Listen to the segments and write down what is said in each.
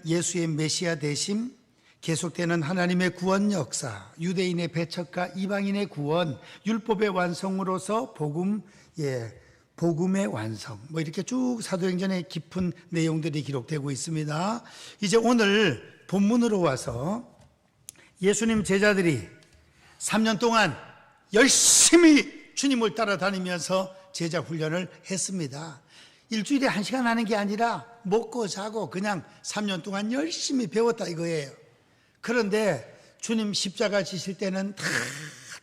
예수의 메시아 되심, 계속되는 하나님의 구원 역사, 유대인의 배척과 이방인의 구원, 율법의 완성으로서 복음의 완성, 이렇게 쭉 사도행전의 깊은 내용들이 기록되고 있습니다. 이제 오늘 본문으로 와서 예수님 제자들이 3년 동안 열심히 주님을 따라다니면서 제자 훈련을 했습니다. 일주일에 1시간 하는 게 아니라 먹고 자고 그냥 3년 동안 열심히 배웠다 이거예요. 그런데 주님 십자가 지실 때는 다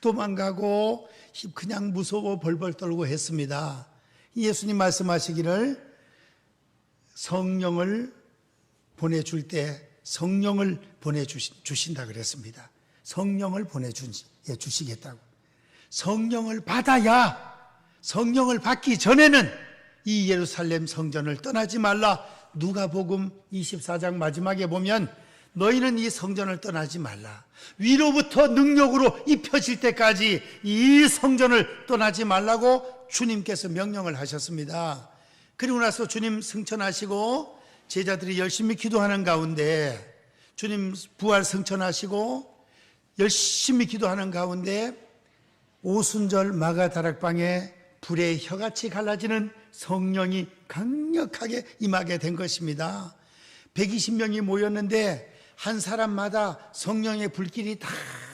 도망가고 그냥 무서워 벌벌 떨고 했습니다. 예수님 말씀하시기를 성령을 보내줄 때 성령을 보내주신다 그랬습니다. 성령을 보내주시겠다고. 성령을 받아야, 성령을 받기 전에는 이 예루살렘 성전을 떠나지 말라. 누가복음 24장 마지막에 보면 너희는 이 성전을 떠나지 말라. 위로부터 능력으로 입혀질 때까지 이 성전을 떠나지 말라고 주님께서 명령을 하셨습니다. 그리고 나서 주님 승천하시고 제자들이 열심히 기도하는 가운데, 주님 부활 승천하시고 열심히 기도하는 가운데 오순절 마가다락방에 불의 혀같이 갈라지는 성령이 강력하게 임하게 된 것입니다. 120명이 모였는데 한 사람마다 성령의 불길이 다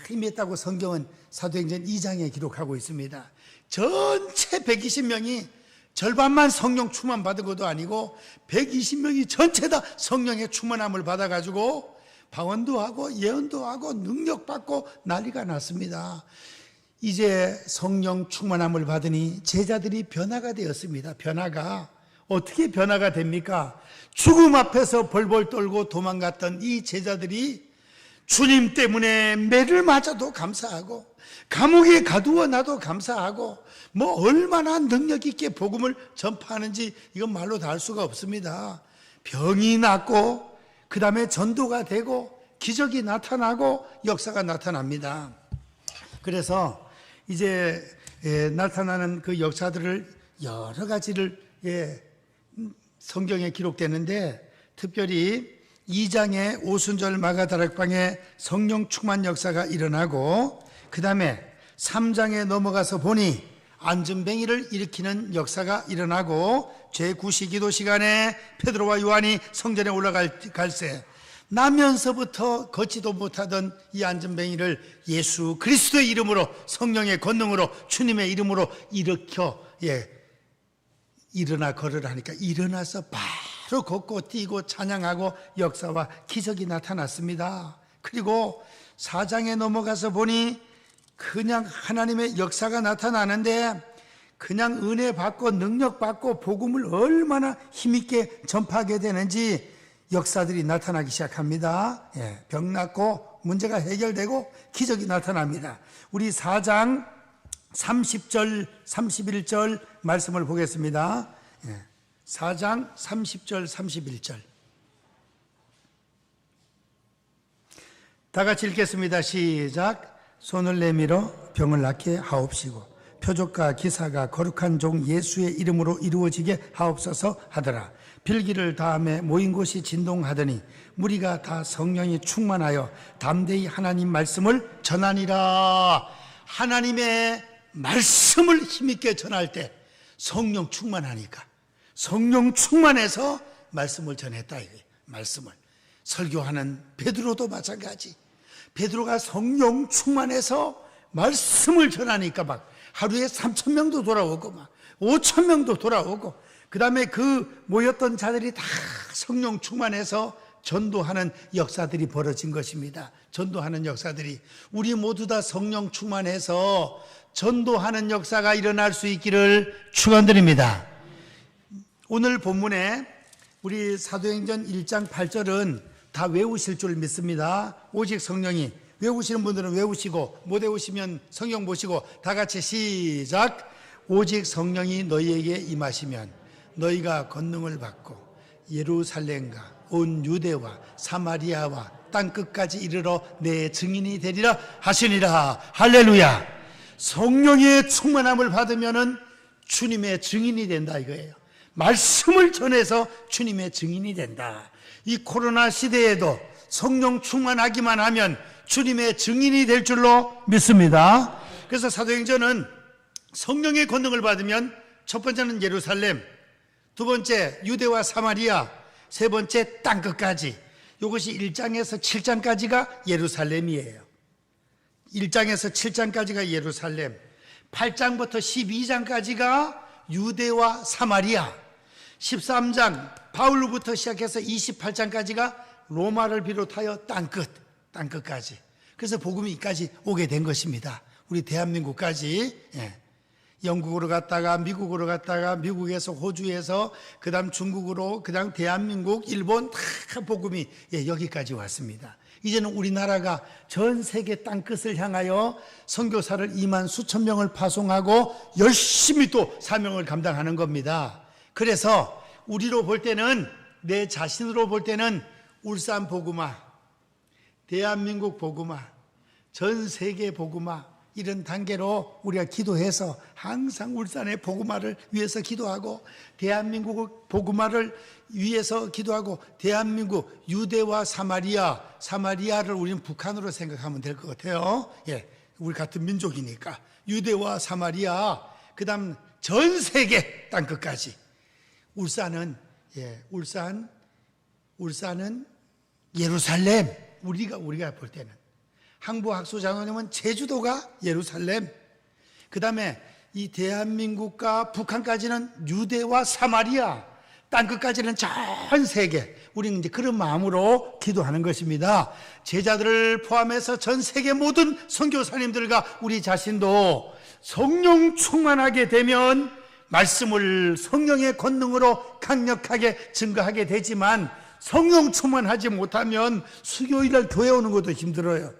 임했다고 성경은 사도행전 2장에 기록하고 있습니다. 전체 120명이 절반만 성령 충만 받은 것도 아니고 120명이 전체 다 성령의 충만함을 받아가지고 방언도 하고 예언도 하고 능력받고 난리가 났습니다. 이제 성령 충만함을 받으니 제자들이 변화가 되었습니다. 변화가 어떻게 변화가 됩니까? 죽음 앞에서 벌벌 떨고 도망갔던 이 제자들이 주님 때문에 매를 맞아도 감사하고 감옥에 가두어 놔도 감사하고 얼마나 능력 있게 복음을 전파하는지 이건 말로 다 할 수가 없습니다. 병이 낫고 그 다음에 전도가 되고 기적이 나타나고 역사가 나타납니다. 그래서 이제 나타나는 그 역사들을 여러 가지를 성경에 기록되는데, 특별히 2장에 오순절 마가다락방에 성령 충만 역사가 일어나고, 그 다음에 3장에 넘어가서 보니 안전뱅이를 일으키는 역사가 일어나고, 제9시 기도 시간에 베드로와 요한이 성전에 올라갈 때 나면서부터 걷지도 못하던 이 안전뱅이를 예수 그리스도의 이름으로, 성령의 권능으로, 주님의 이름으로 일어나 걸으라 하니까 일어나서 바로 걷고 뛰고 찬양하고 역사와 기적이 나타났습니다. 그리고 4장에 넘어가서 보니 그냥 하나님의 역사가 나타나는데, 그냥 은혜 받고 능력 받고 복음을 얼마나 힘있게 전파하게 되는지 역사들이 나타나기 시작합니다. 병 낫고 문제가 해결되고 기적이 나타납니다. 우리 4장 30절 31절 말씀을 보겠습니다. 4장 30절 31절 다 같이 읽겠습니다. 시작. 손을 내밀어 병을 낫게 하옵시고 표적과 기사가 거룩한 종 예수의 이름으로 이루어지게 하옵소서 하더라. 필기를 다음에 모인 곳이 진동하더니 무리가 다 성령이 충만하여 담대히 하나님 말씀을 전하니라. 하나님의 말씀을 힘있게 전할 때 성령 충만하니까, 성령 충만해서 말씀을 전했다 이거예요. 말씀을 설교하는 베드로도 마찬가지. 베드로가 성령 충만해서 말씀을 전하니까 막 하루에 3,000명도 돌아오고 막 5,000명도 돌아오고, 그 다음에 그 모였던 자들이 다 성령 충만해서 전도하는 역사들이 벌어진 것입니다. 전도하는 역사들이, 우리 모두 다 성령 충만해서 전도하는 역사가 일어날 수 있기를 축원드립니다. 오늘 본문에 우리 사도행전 1장 8절은 다 외우실 줄 믿습니다. 오직 성령이, 외우시는 분들은 외우시고 못 외우시면 성경 보시고 다 같이 시작. 오직 성령이 너희에게 임하시면 너희가 권능을 받고 예루살렘과 온 유대와 사마리아와 땅끝까지 이르러 내 증인이 되리라 하시니라. 할렐루야. 성령의 충만함을 받으면은 주님의 증인이 된다 이거예요. 말씀을 전해서 주님의 증인이 된다. 이 코로나 시대에도 성령 충만하기만 하면 주님의 증인이 될 줄로 믿습니다. 그래서 사도행전은 성령의 권능을 받으면 첫 번째는 예루살렘, 두 번째 유대와 사마리아, 세 번째 땅끝까지. 이것이 1장에서 7장까지가 예루살렘이에요. 1장에서 7장까지가 예루살렘, 8장부터 12장까지가 유대와 사마리아, 13장 바울로부터 시작해서 28장까지가 로마를 비롯하여 땅끝까지. 그래서 복음이 이까지 오게 된 것입니다. 우리 대한민국까지. 영국으로 갔다가 미국으로 갔다가 미국에서 호주에서 그다음 중국으로 그다음 대한민국, 일본 다 복음이 여기까지 왔습니다. 이제는 우리나라가 전 세계 땅끝을 향하여 선교사를 2만 수천 명을 파송하고 열심히 또 사명을 감당하는 겁니다. 그래서 우리로 볼 때는, 내 자신으로 볼 때는 울산 복음화, 대한민국 복음화, 전 세계 복음화, 이런 단계로 우리가 기도해서 항상 울산의 복음화를 위해서 기도하고, 대한민국 복음화를 위해서 기도하고, 대한민국 유대와 사마리아를 우리는 북한으로 생각하면 될 것 같아요. 우리 같은 민족이니까 유대와 사마리아, 그 다음 전 세계 땅끝까지. 울산은 예루살렘. 우리가 볼 때는 항부학수 장로님은 제주도가 예루살렘, 그 다음에 이 대한민국과 북한까지는 유대와 사마리아, 땅끝까지는 전 세계. 우리는 이제 그런 마음으로 기도하는 것입니다. 제자들을 포함해서 전 세계 모든 선교사님들과 우리 자신도 성령 충만하게 되면 말씀을 성령의 권능으로 강력하게 증거하게 되지만, 성령 충만하지 못하면 수요일날 교회 오는 것도 힘들어요.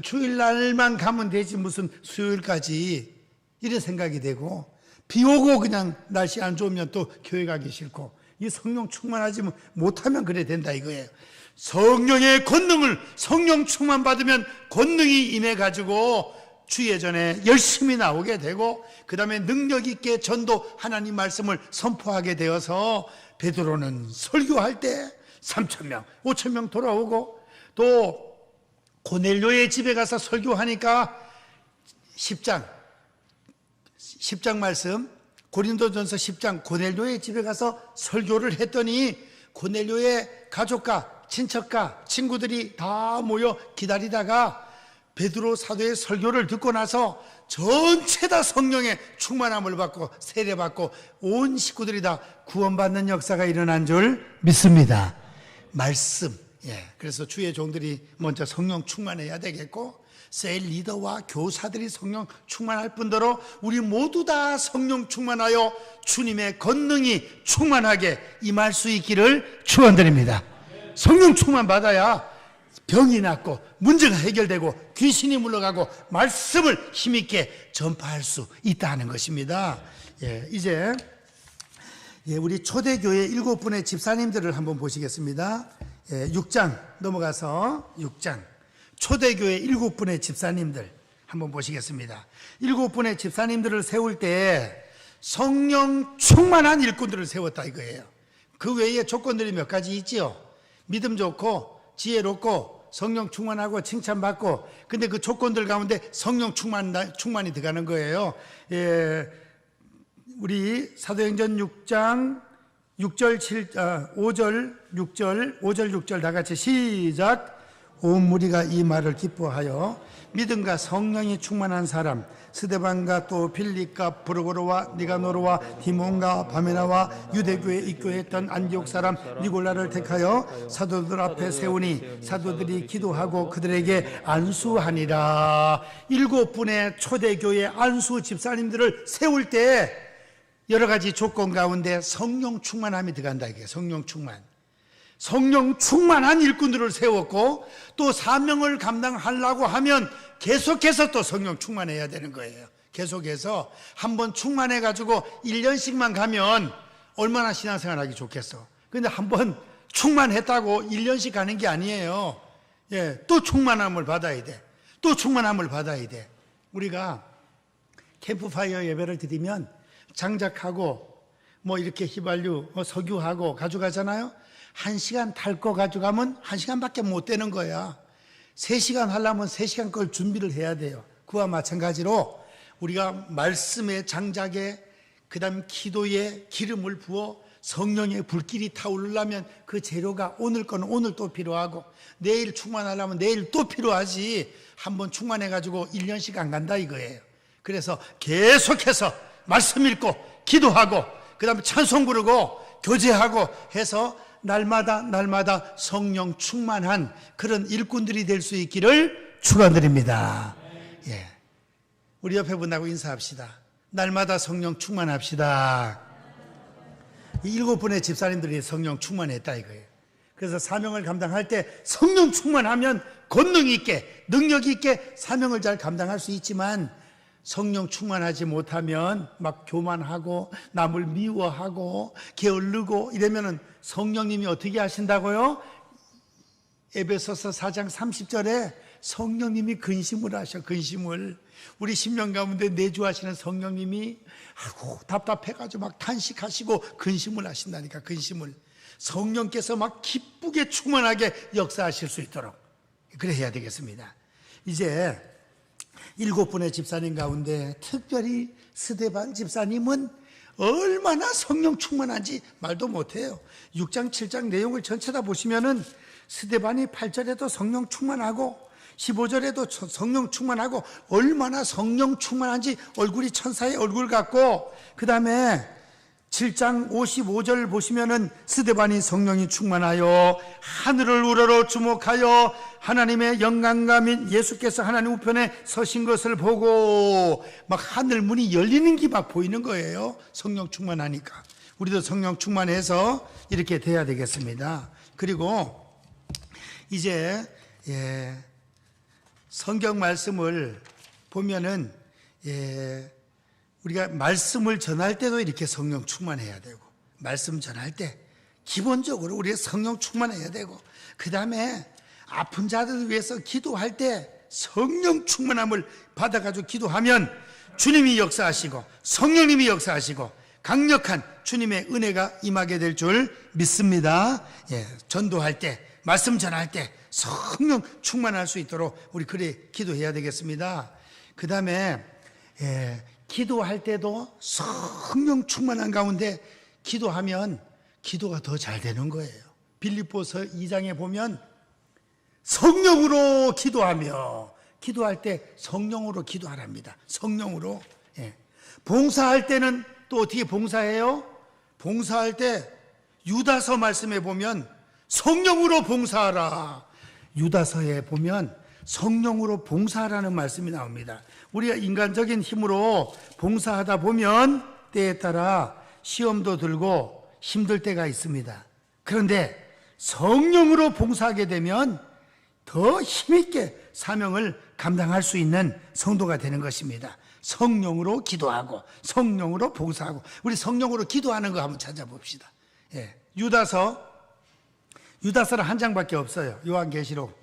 주일날만 가면 되지 무슨 수요일까지, 이런 생각이 되고, 비 오고 그냥 날씨 안 좋으면 또 교회 가기 싫고, 이 성령 충만하지 못하면 그래 된다 이거예요. 성령의 권능을, 성령 충만 받으면 권능이 임해가지고 주의 전에 열심히 나오게 되고, 그 다음에 능력 있게 전도, 하나님 말씀을 선포하게 되어서, 베드로는 설교할 때 3,000명, 5,000명 돌아오고, 또 고넬료의 집에 가서 설교하니까 10장 말씀, 고린도전서 10장, 고넬료의 집에 가서 설교를 했더니 고넬료의 가족과 친척과 친구들이 다 모여 기다리다가 베드로 사도의 설교를 듣고 나서 전체 다 성령의 충만함을 받고 세례받고 온 식구들이 다 구원받는 역사가 일어난 줄 믿습니다. 말씀. 그래서 주의 종들이 먼저 성령 충만해야 되겠고, 셀 리더와 교사들이 성령 충만할 뿐더러 우리 모두 다 성령 충만하여 주님의 권능이 충만하게 임할 수 있기를 축원드립니다. 성령 충만 받아야 병이 낫고 문제가 해결되고 귀신이 물러가고 말씀을 힘있게 전파할 수 있다는 것입니다. 이제 우리 초대교회 7분의 집사님들을 한번 보시겠습니다. 6장 넘어가서 6장, 초대교회 7분의 집사님들 한번 보시겠습니다. 7분의 집사님들을 세울 때 성령 충만한 일꾼들을 세웠다 이거예요. 그 외에 조건들이 몇 가지 있지요. 믿음 좋고 지혜롭고 성령 충만하고 칭찬받고, 근데 그 조건들 가운데 성령 충만이 들어가는 거예요. 우리 사도행전 6장 5절 6절 다 같이 시작. 온 무리가 이 말을 기뻐하여 믿음과 성령이 충만한 사람 스데반과 또 빌립과 브루고로와 니가노르와 디몬과 바메나와 유대교에 입교했던 안디옥 사람 니골라를 택하여 사도들 앞에 세우니 사도들이 기도하고 그들에게 안수하니라. 7분의 초대교회 안수 집사님들을 세울 때 여러 가지 조건 가운데 성령 충만함이 들어간다 이게. 성령 충만한 일꾼들을 세웠고, 또 사명을 감당하려고 하면 계속해서 또 성령 충만해야 되는 거예요. 계속해서 한번 충만해가지고 1년씩만 가면 얼마나 신앙생활 하기 좋겠어. 근데 한번 충만했다고 1년씩 가는 게 아니에요. 또 충만함을 받아야 돼. 우리가 캠프파이어 예배를 드리면 장작하고 뭐 이렇게 휘발유 석유하고 가져가잖아요. 1시간 탈 거 가져가면 1시간밖에 못 되는 거야. 3시간 하려면 3시간 걸 준비를 해야 돼요. 그와 마찬가지로 우리가 말씀의 장작에 그다음 기도에 기름을 부어 성령의 불길이 타오르려면 그 재료가 오늘 거는 오늘 또 필요하고 내일 충만하려면 내일 또 필요하지 한번 충만해가지고 1년씩 안 간다 이거예요. 그래서 계속해서 말씀 읽고 기도하고 그 다음에 찬송 부르고 교제하고 해서 날마다 성령 충만한 그런 일꾼들이 될 수 있기를 축원드립니다. 예. 우리 옆에 분하고 인사합시다. 날마다 성령 충만합시다. 7분의 집사님들이 성령 충만했다 이거예요. 그래서 사명을 감당할 때 성령 충만하면 권능 있게 능력 있게 사명을 잘 감당할 수 있지만 성령 충만하지 못하면 막 교만하고 남을 미워하고 게을르고 이러면은 성령님이 어떻게 하신다고요? 에베소서 4장 30절에 성령님이 근심을 하셔. 근심을 우리 심령 가운데 내주하시는 성령님이 아이고 답답해가지고 막 탄식하시고 근심을 하신다니까. 근심을 성령께서 막 기쁘게 충만하게 역사하실 수 있도록 그래 해야 되겠습니다. 이제 7분의 집사님 가운데 특별히 스데반 집사님은 얼마나 성령 충만한지 말도 못해요. 6장 7장 내용을 전체 다 보시면은 스데반이 8절에도 성령 충만하고 15절에도 성령 충만하고 얼마나 성령 충만한지 얼굴이 천사의 얼굴 같고 그 다음에 7장 55절 보시면은 스데반이 성령이 충만하여 하늘을 우러러 주목하여 하나님의 영광과 및 예수께서 하나님 우편에 서신 것을 보고 막 하늘 문이 열리는 게 막 보이는 거예요. 성령 충만하니까 우리도 성령 충만해서 이렇게 돼야 되겠습니다. 그리고 이제 성경 말씀을 보면은 우리가 말씀을 전할 때도 이렇게 성령 충만해야 되고 말씀 전할 때 기본적으로 우리가 성령 충만해야 되고 그 다음에 아픈 자들을 위해서 기도할 때 성령 충만함을 받아가지고 기도하면 주님이 역사하시고 성령님이 역사하시고 강력한 주님의 은혜가 임하게 될 줄 믿습니다. 전도할 때 말씀 전할 때 성령 충만할 수 있도록 우리 그래 기도해야 되겠습니다. 그 다음에 기도할 때도 성령 충만한 가운데 기도하면 기도가 더 잘 되는 거예요. 빌립보서 2장에 보면 성령으로 기도하며 기도할 때 성령으로 기도하랍니다. 성령으로. 봉사할 때는 또 어떻게 봉사해요? 봉사할 때 유다서 말씀에 보면 성령으로 봉사하라. 유다서에 보면 성령으로 봉사하라는 말씀이 나옵니다. 우리가 인간적인 힘으로 봉사하다 보면 때에 따라 시험도 들고 힘들 때가 있습니다. 그런데 성령으로 봉사하게 되면 더 힘있게 사명을 감당할 수 있는 성도가 되는 것입니다. 성령으로 기도하고 성령으로 봉사하고 우리 성령으로 기도하는 거 한번 찾아봅시다. 유다서는 한 장밖에 없어요. 요한계시록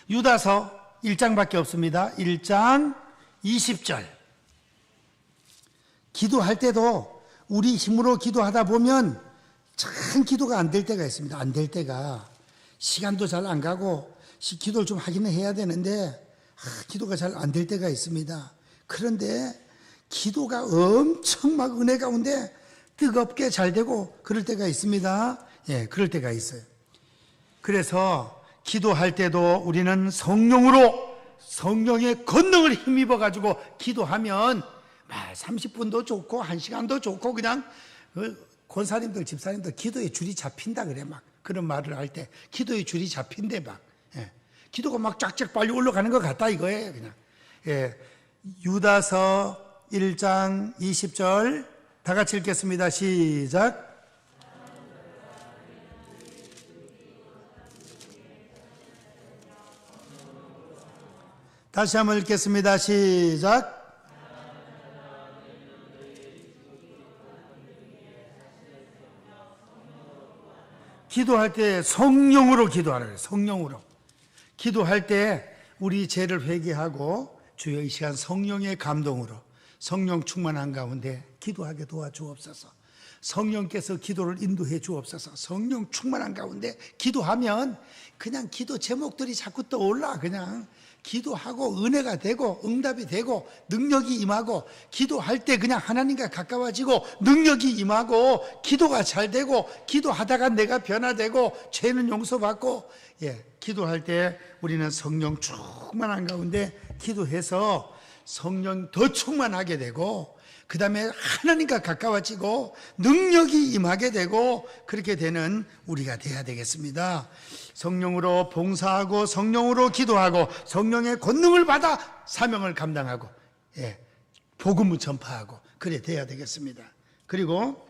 유다서 1장밖에 없습니다. 1장 20절. 기도할 때도 우리 힘으로 기도하다 보면 참 기도가 안 될 때가 있습니다. 안 될 때가 시간도 잘 안 가고 기도를 좀 하기는 해야 되는데 기도가 잘 안 될 때가 있습니다. 그런데 기도가 엄청 막 은혜 가운데 뜨겁게 잘 되고 그럴 때가 있습니다. 그럴 때가 있어요. 그래서 기도할 때도 우리는 성령으로 성령의 권능을 힘입어 가지고 기도하면 30분도 좋고 1시간도 좋고 그냥 권사님들 집사님들 기도의 줄이 잡힌다 그래 막 그런 말을 할 때 기도의 줄이 잡힌대 막 기도가 막 쫙쫙 빨리 올라가는 것 같다 이거예요 그냥. 유다서 1장 20절 다 같이 읽겠습니다. 시작. 다시 한번 읽겠습니다. 시작. 기도할 때 성령으로 기도하라. 성령으로. 기도할 때 우리 죄를 회개하고 주여 이 시간 성령의 감동으로 성령 충만한 가운데 기도하게 도와주옵소서. 성령께서 기도를 인도해 주옵소서. 성령 충만한 가운데 기도하면 그냥 기도 제목들이 자꾸 떠올라. 그냥 기도하고 은혜가 되고 응답이 되고 능력이 임하고, 기도할 때 그냥 하나님과 가까워지고 능력이 임하고 기도가 잘 되고, 기도하다가 내가 변화되고 죄는 용서받고. 기도할 때 우리는 성령 충만한 가운데 기도해서 성령 더 충만하게 되고, 그 다음에 하나님과 가까워지고 능력이 임하게 되고, 그렇게 되는 우리가 돼야 되겠습니다. 성령으로 봉사하고 성령으로 기도하고 성령의 권능을 받아 사명을 감당하고 복음을 전파하고 그래 돼야 되겠습니다. 그리고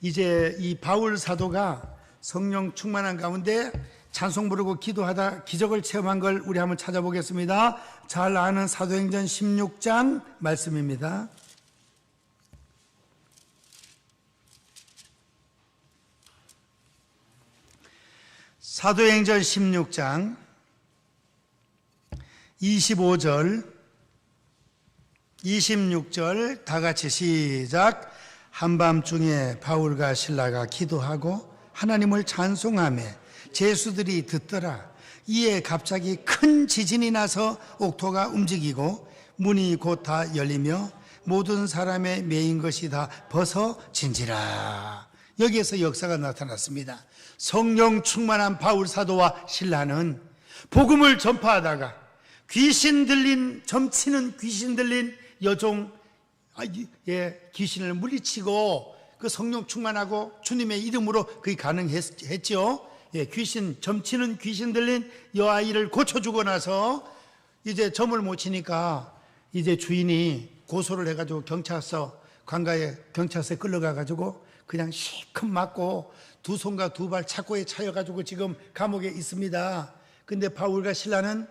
이제 이 바울 사도가 성령 충만한 가운데 찬송 부르고 기도하다 기적을 체험한 걸 우리 한번 찾아보겠습니다. 잘 아는 사도행전 16장 말씀입니다. 사도행전 16장 25절 26절 다 같이 시작. 한밤중에 바울과 실라가 기도하고 하나님을 찬송하며 제수들이 듣더라. 이에 갑자기 큰 지진이 나서 옥토가 움직이고 문이 곧 다 열리며 모든 사람의 매인 것이 다 벗어진지라. 여기에서 역사가 나타났습니다. 성령 충만한 바울 사도와 실라는 복음을 전파하다가 귀신 들린, 점치는 귀신 들린 여종, 귀신을 물리치고 그 성령 충만하고 주님의 이름으로 그게 가능했죠. 점치는 귀신 들린 여아이를 고쳐주고 나서 이제 점을 못 치니까 이제 주인이 고소를 해가지고 경찰서, 관가에 경찰서에 끌려가가지고 그냥 실컷 맞고 두 손과 두 발 착고에 차여가지고 지금 감옥에 있습니다. 근데 바울과 실라는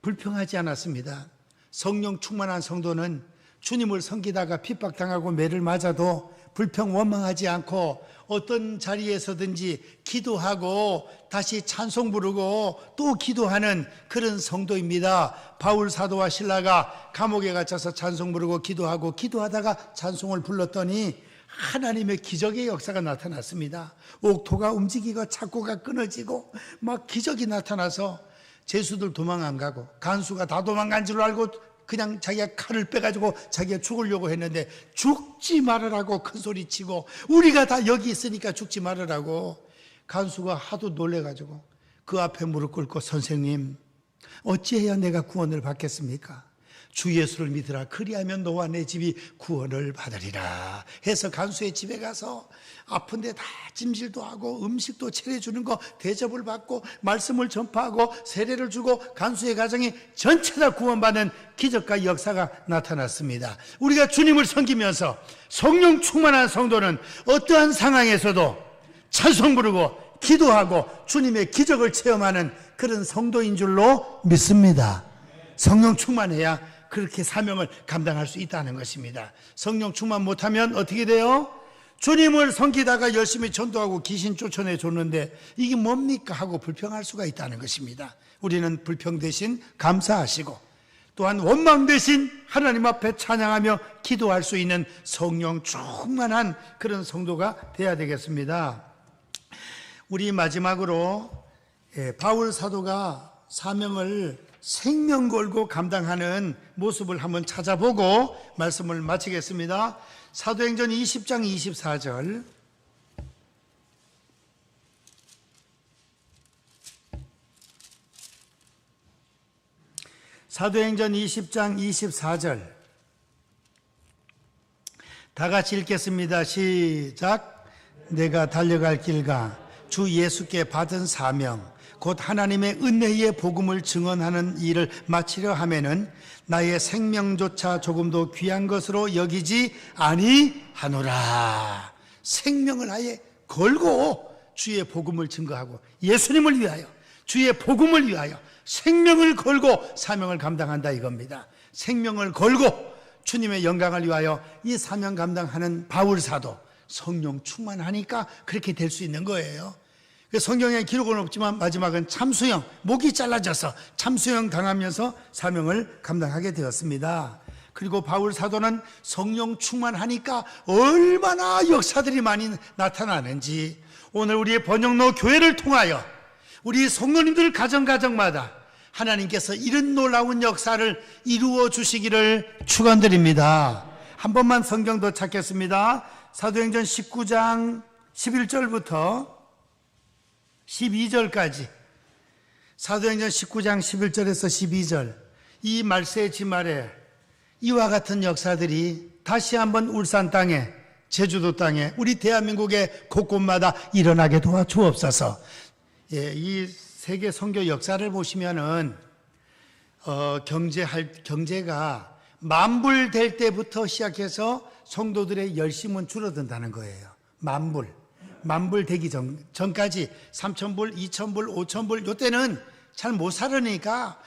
불평하지 않았습니다. 성령 충만한 성도는 주님을 섬기다가 핍박당하고 매를 맞아도 불평 원망하지 않고 어떤 자리에서든지 기도하고 다시 찬송 부르고 또 기도하는 그런 성도입니다. 바울 사도와 실라가 감옥에 갇혀서 찬송 부르고 기도하고 기도하다가 찬송을 불렀더니 하나님의 기적의 역사가 나타났습니다. 옥토가 움직이고 착고가 끊어지고 막 기적이 나타나서 제수들 도망 안 가고 간수가 다 도망간 줄 알고 그냥 자기가 칼을 빼가지고 자기가 죽으려고 했는데 죽지 말으라고 큰 소리치고 우리가 다 여기 있으니까 죽지 말으라고. 간수가 하도 놀래가지고 그 앞에 무릎 꿇고 선생님 어찌해야 내가 구원을 받겠습니까? 주 예수를 믿으라. 그리하면 너와 내 집이 구원을 받으리라 해서 간수의 집에 가서 아픈데 다 찜질도 하고 음식도 차려주는 거 대접을 받고 말씀을 전파하고 세례를 주고 간수의 가정이 전체 다 구원받는 기적과 역사가 나타났습니다. 우리가 주님을 섬기면서 성령 충만한 성도는 어떠한 상황에서도 찬송 부르고 기도하고 주님의 기적을 체험하는 그런 성도인 줄로 믿습니다. 성령 충만해야 그렇게 사명을 감당할 수 있다는 것입니다. 성령 충만 못하면 어떻게 돼요? 주님을 섬기다가 열심히 전도하고 귀신 쫓아내 줬는데 이게 뭡니까 하고 불평할 수가 있다는 것입니다. 우리는 불평 대신 감사하시고 또한 원망 대신 하나님 앞에 찬양하며 기도할 수 있는 성령 충만한 그런 성도가 돼야 되겠습니다. 우리 마지막으로 바울 사도가 사명을 생명 걸고 감당하는 모습을 한번 찾아보고 말씀을 마치겠습니다. 사도행전 20장 24절 사도행전 20장 24절 다 같이 읽겠습니다. 시작. 내가 달려갈 길과 주 예수께 받은 사명 곧 하나님의 은혜의 복음을 증언하는 일을 마치려 하면은 나의 생명조차 조금도 귀한 것으로 여기지 아니하노라. 생명을 아예 걸고 주의 복음을 증거하고 예수님을 위하여 주의 복음을 위하여 생명을 걸고 사명을 감당한다 이겁니다. 생명을 걸고 주님의 영광을 위하여 이 사명 감당하는 바울 사도 성령 충만하니까 그렇게 될 수 있는 거예요. 성경에 기록은 없지만 마지막은 참수형, 목이 잘라져서 참수형 당하면서 사명을 감당하게 되었습니다. 그리고 바울 사도는 성령 충만하니까 얼마나 역사들이 많이 나타나는지 오늘 우리의 번영로 교회를 통하여 우리 성도님들 가정마다 하나님께서 이런 놀라운 역사를 이루어 주시기를 축원드립니다. 한 번만 성경 더 찾겠습니다. 사도행전 19장 11절부터 12절까지 사도행전 19장 11절에서 12절 이 말세의 지말에 이와 같은 역사들이 다시 한번 울산 땅에 제주도 땅에 우리 대한민국의 곳곳마다 일어나게 도와주옵소서. 이 세계 선교 역사를 보시면은 경제가 만불될 때부터 시작해서 성도들의 열심은 줄어든다는 거예요. 만불 되기 전까지 3,000불, 2,000불, 5,000불 요때는 잘 못 살으니까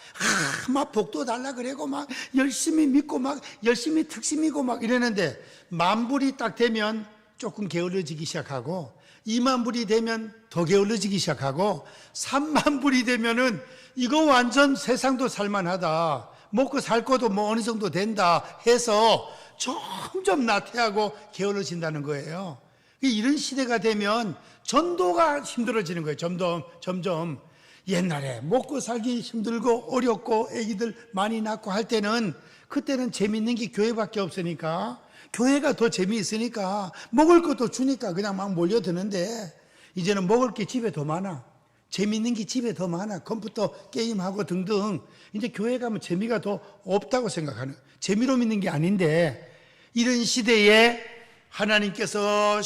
막 복도 달라 그러고 막 열심히 믿고 막 열심히 특심이고 막 이러는데 만불이 딱 되면 조금 게을러지기 시작하고 2만불이 되면 더 게을러지기 시작하고 3만불이 되면은 이거 완전 세상도 살만하다, 먹고 살 것도 뭐 어느 정도 된다 해서 점점 나태하고 게을러진다는 거예요. 이런 시대가 되면 전도가 힘들어지는 거예요. 점점 옛날에 먹고 살기 힘들고 어렵고 애기들 많이 낳고 할 때는 그때는 재밌는 게 교회밖에 없으니까 교회가 더 재미있으니까 먹을 것도 주니까 그냥 막 몰려드는데 이제는 먹을 게 집에 더 많아, 재밌는 게 집에 더 많아, 컴퓨터 게임하고 등등. 이제 교회 가면 재미가 더 없다고 생각하는, 재미로 믿는 게 아닌데 이런 시대에 하나님께서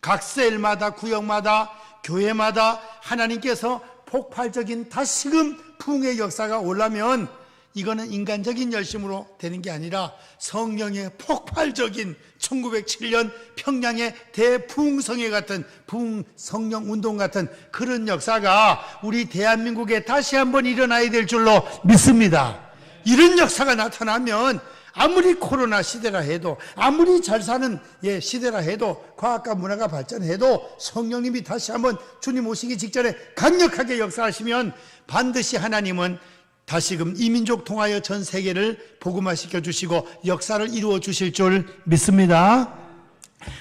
각 셀마다 구역마다 교회마다 하나님께서 폭발적인 다시금 부흥의 역사가 오려면 이거는 인간적인 열심으로 되는 게 아니라 성령의 폭발적인 1907년 평양의 대부흥성회 같은 부흥 성령 운동 같은 그런 역사가 우리 대한민국에 다시 한번 일어나야 될 줄로 믿습니다. 이런 역사가 나타나면 아무리 코로나 시대라 해도 아무리 잘 사는 시대라 해도 과학과 문화가 발전해도 성령님이 다시 한번 주님 오시기 직전에 강력하게 역사하시면 반드시 하나님은 다시금 이민족 통하여 전 세계를 복음화시켜 주시고 역사를 이루어 주실 줄 믿습니다.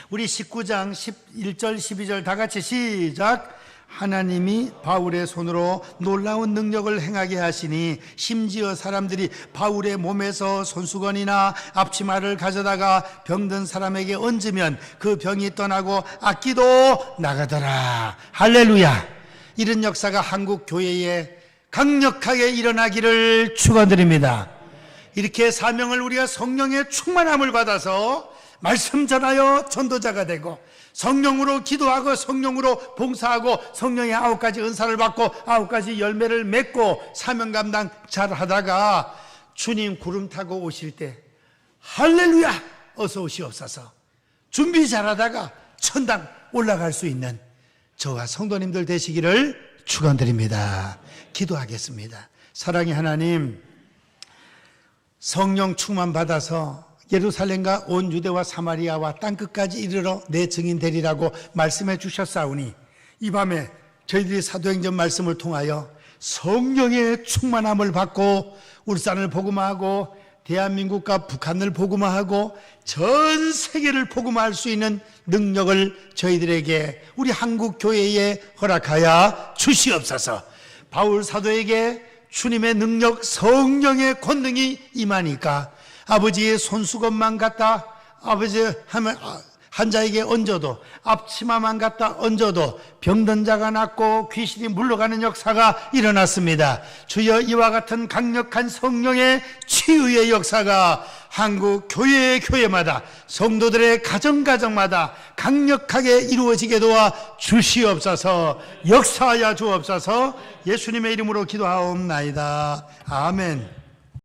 우리 19장 11절 12절 다 같이 시작. 하나님이 바울의 손으로 놀라운 능력을 행하게 하시니 심지어 사람들이 바울의 몸에서 손수건이나 앞치마를 가져다가 병든 사람에게 얹으면 그 병이 떠나고 악기도 나가더라. 할렐루야. 이런 역사가 한국 교회에 강력하게 일어나기를 축원드립니다. 이렇게 사명을 우리가 성령의 충만함을 받아서 말씀 전하여 전도자가 되고 성령으로 기도하고 성령으로 봉사하고 성령의 9가지 은사를 받고 9가지 열매를 맺고 사명 감당 잘 하다가 주님 구름 타고 오실 때 할렐루야 어서 오시옵소서, 준비 잘하다가 천당 올라갈 수 있는 저와 성도님들 되시기를 축원드립니다. 기도하겠습니다. 사랑의 하나님, 성령 충만 받아서 예루살렘과 온 유대와 사마리아와 땅끝까지 이르러 내 증인 되리라고 말씀해 주셨사오니 이 밤에 저희들이 사도행전 말씀을 통하여 성령의 충만함을 받고 울산을 복음화하고 대한민국과 북한을 복음화하고 전 세계를 복음화할 수 있는 능력을 저희들에게 우리 한국 교회에 허락하여 주시옵소서. 바울 사도에게 주님의 능력 성령의 권능이 임하니까 아버지의 손수건만 갖다 아버지 하면 한 자에게 얹어도 앞치마만 갖다 얹어도 병든 자가 낫고 귀신이 물러가는 역사가 일어났습니다. 주여 이와 같은 강력한 성령의 치유의 역사가 한국 교회마다 성도들의 가정마다 강력하게 이루어지게 도와 주시옵소서. 역사하여 주옵소서. 예수님의 이름으로 기도하옵나이다. 아멘.